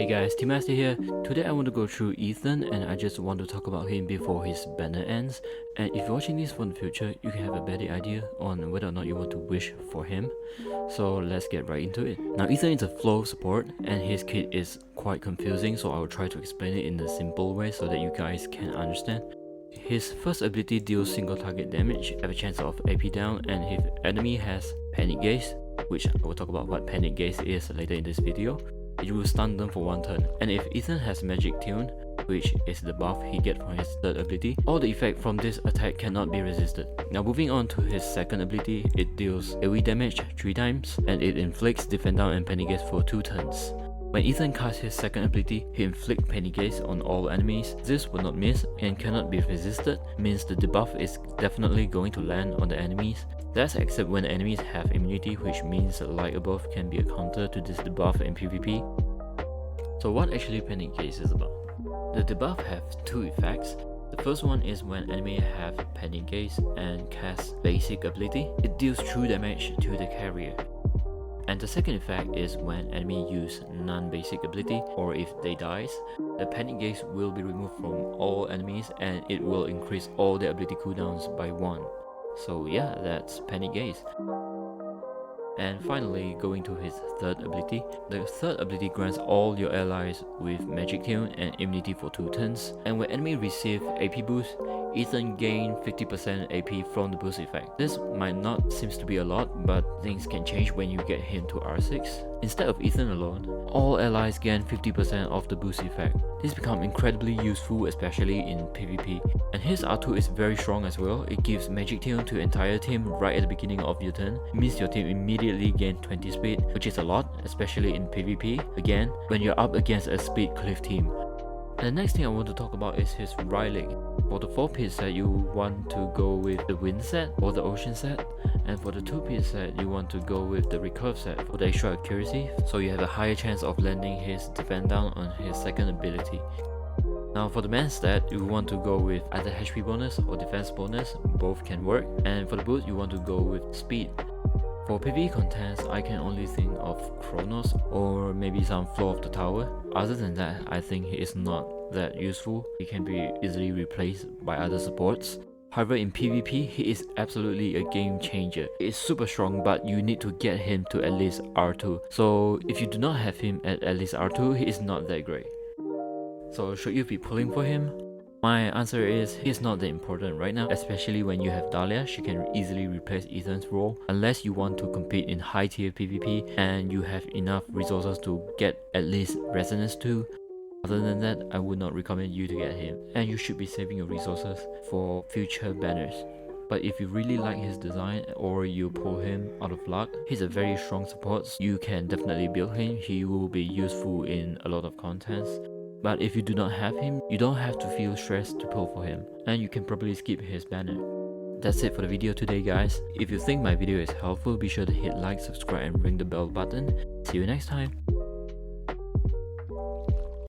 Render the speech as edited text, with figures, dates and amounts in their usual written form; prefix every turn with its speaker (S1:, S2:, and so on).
S1: guys, Master here. Today I want to go through Ethan and I just want to talk about him before his banner ends. And if you're watching this for the future, you can have a better idea on whether or not you want to wish for him. So let's get right into it. Now Ethan is a flow support and his kit is quite confusing, so I will try to explain it in a simple way so that you guys can understand. His first ability deals single target damage at a chance of AP down, and if enemy has Panic Gaze, which I will talk about what Panic Gaze is later in this video, it will stun them for 1 turn. And if Ethan has Magic Tune, which is the buff he gets from his third ability, all the effect from this attack cannot be resisted. Now moving on to his second ability, it deals AoE damage 3 times and it inflicts Defend Down and Panic Gaze for 2 turns. When Ethan casts his second ability, he inflicts Panic Gaze on all enemies. This will not miss and cannot be resisted, means the debuff is definitely going to land on the enemies. That's except when enemies have immunity, which means the light above can be a counter to this debuff in PvP. So what actually Panic Gaze is about? The debuff has 2 effects. The first one is when enemy have Panic Gaze and cast basic ability, it deals true damage to the carrier. And the second effect is when enemy use non-basic ability, or if they dies, the Panic Gaze will be removed from all enemies and it will increase all their ability cooldowns by 1. So yeah, that's Panic Gaze. And finally, going to his third ability. The third ability grants all your allies with Magic Tune and immunity for 2 turns. And when enemy receive AP boost, Ethan gain 50% AP from the boost effect. This might not seem to be a lot, but things can change when you get him to R6. Instead of Ethan alone, all allies gain 50% of the boost effect. This becomes incredibly useful, especially in PvP. And his R2 is very strong as well. It gives Magic Tune to entire team right at the beginning of your turn. It means your team immediately gain 20 speed, which is a lot, especially in PvP, again, when you're up against a speed cliff team. And the next thing I want to talk about is his right leg. For the 4-piece set, you want to go with the wind set or the ocean set. And for the 2-piece set, you want to go with the recurve set for the extra accuracy, so you have a higher chance of landing his defend down on his second ability. Now for the man stat, you want to go with either HP bonus or defense bonus, both can work. And for the boot, you want to go with speed. For PvE contents, I can only think of Kronos or maybe some Flow of the Tower. Other than that, I think he is not that useful. He can be easily replaced by other supports. However, in PvP, he is absolutely a game changer. He is super strong, but you need to get him to at least R2. So if you do not have him at least R2, he is not that great. So should you be pulling for him? My answer is he's not that important right now, especially when you have Dahlia. She can easily replace Ethan's role, unless you want to compete in high tier PvP and you have enough resources to get at least Resonance 2. Other than that, I would not recommend you to get him, and you should be saving your resources for future banners. But if you really like his design or you pull him out of luck, he's a very strong support. You can definitely build him. He will be useful in a lot of contents. But if you do not have him, you don't have to feel stressed to pull for him, and you can probably skip his banner. That's it for the video today, guys. If you think my video is helpful, be sure to hit like, subscribe and ring the bell button. See you next time.